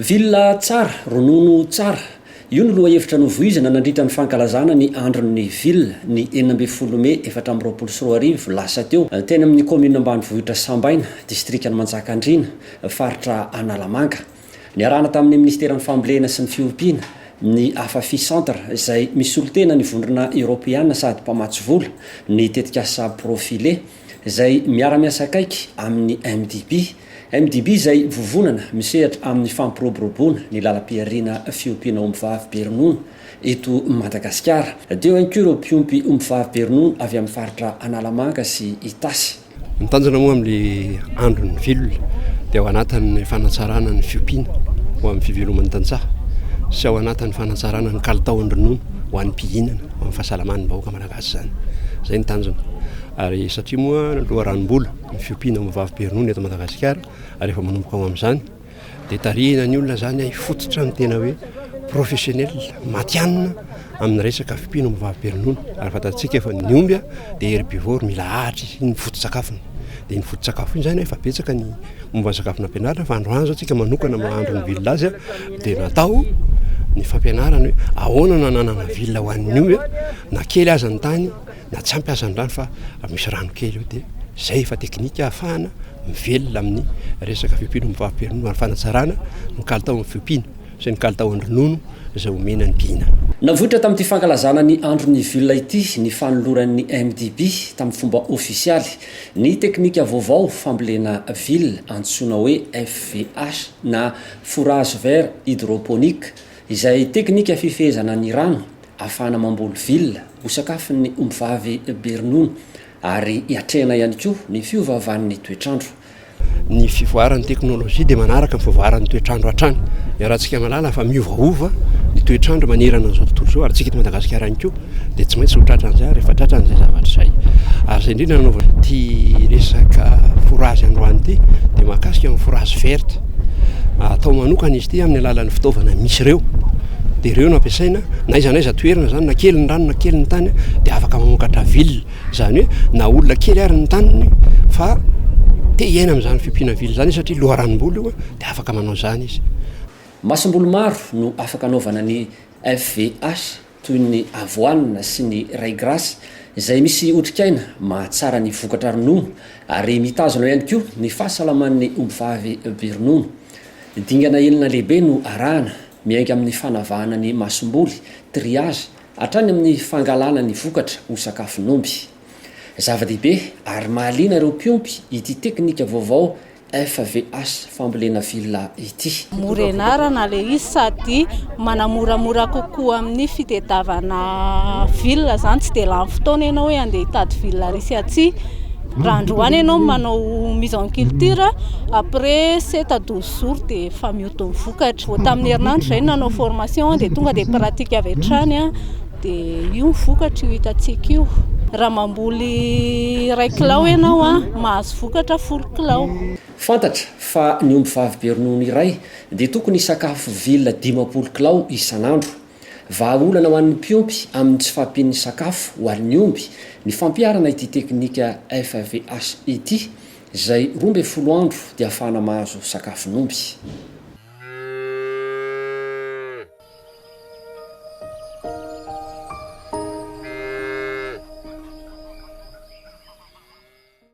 Villa tsara, ronono tsara. Io ny loha hevitra novoizana nandritra ny fankalazana ny andron'ny ville ny 12 Mai 2024 lasa teo teny amin'ny commune ambanivohitra Sambaina, district-ny Manjakandriana, faritra Analamanga. Niarahana tamin'ny ministera ny fambolena sy ny fiompiana ny AFAFI centre izay misy olotena ny vondrona européenne sady mpamatsy vola ny tetikasa profilé izay miara-miasa akaiky amin'ny MDB izay vovonana misehatra amin'ny fampiroboroboana ny lalam-piariana fiompiana ombivavy Bernono eto Madagasikara. Teo ihany koa ireo mpiompy ombivavy Bernono avy amin'ny faritra Analamanga sy Itasy. Ny tanjona moa amin'ny andron'ny ville dia ao anatin'ny fanatsarana ny fiompiana ho amin'ny fiveloman'ny tantsaha sy ao anatin'ny fanatsarana ny kalitaon'ny ronono ho an'ny mpihinana ho amin'ny fahasalaman'ny vahoaka malagasy zany. Zay ny tanjona. Ary satria moa loharanom-bola ny fiompiana ombivavy Bernono eto Madagasikara ary efa manomboka ao amin'izany dia tarihina ny olona zany hifototra ny tena hoe professionnel matianina amin'ny resaka fiompiana ombivavy Bernono. Ary fantatsika efa ny omby dia herbivore mila ahatra izy ny foto-tsakafony. Dia ny foto-tsakafo iny zany efa betsaka ny momba ny sakafo nampianarina fa androany zao tsika manokana mahandro ny villa azy dia natao ny fampianarana hoe ahoana no ananana villa ho an'ny omby na kely aza ny tany na tsy hampiasa ny rano fa misy rano kely eo dia zay efa teknika ahafahana mivelona amin'ny resaka fiompiana ombivavy Bernono ary fanatsarana ny kalitaon'ny fiompiana sy ny kalitaon'ny ronono izay omena ny mpihina. Navohitra tamin'ity fankalazana ny andron'ny ville ity ny fanoloran'ny MDB tamin'ny fomba ofisialy ny teknika vaovao fambolena ville antsoina hoe FVH na fourage vert hydroponique izay teknika fifehezana ny rano ahafahana mamboly ville ho sakafon'ny ombivavy Bernono ary hiatrehana ihany koa ny fiovaovan'ny toetrandro. Ny fivoaran'ny teknôlôjia dia manaraka ny fivoaran'ny toetrandro hatrany. Iarahantsika malala fa miovaova ny toetrandro manerana an'izao tontolo izao ary tsika eto Madagasikara ihany koa dia tsy maintsy ho tratran'izay rehefa tratran'izay zavatra izay. Ary izay indrindra nanaovana ity resaka fourage androany ity dia mahakasika amin'ny fourage verte. Atao manokana izy ity amin'ny alalan'ny fitaovana misy ireo. Dia ireo no ampiasaina na iza n'aiza toerana zany na kely ny rano na kely ny tany dia afaka mamokatra ville. Zany hoe na olona kely ary ny taniny fa te hiaina amin'izany fiompiana ville zany satria loharanom-bola io dia afaka manao zany izy. Masom-bolo maro no afaka anaovana ny FVH toy ny avoine sy ny raigrasy izay misy otrikaina mahatsara ny vokatra ronono ary mitazona ihany koa ny fahasalaman'ny ombivavy Bernono. Dingana elina lehibe no arahana miainga amin'ny fanavahana ny masom-boly, triage hatrany amin'ny fangalana ny vokatra ho sakafon'omby. Zava-dehibe ary mahaliana ireo mpiompy ity teknika vaovao FVH fambolena villa ity. Mora ianarana le izy sady manamoramora kokoa amin'ny fitadiavana villa zany tsy dia lany fotoana ianao hoe andeha hitady villa risy atsy. Raha androany ianao manao mise en culture après 7 à 12 jours dia efa mioto ny vokatra. Vao tamin'ny herinandro izay nanao formation dia tonga dia pratika avy hatrany dia io ny vokatra io hitantsika io. Raha mamboly 1 kilao ianao mahazo vokatra 10 kilao. Fantatra fa ny ombivavy Bernono iray dia tokony sakafo villa 20 kilao isan'andro. Vahaolana ho an'ny mpiompy amin'ny tsy fampian'ny sakafo ho an'ny omby ny fampiarana ity teknika FVH ity izay 12 andro dia ahafahana mahazo sakafon'omby.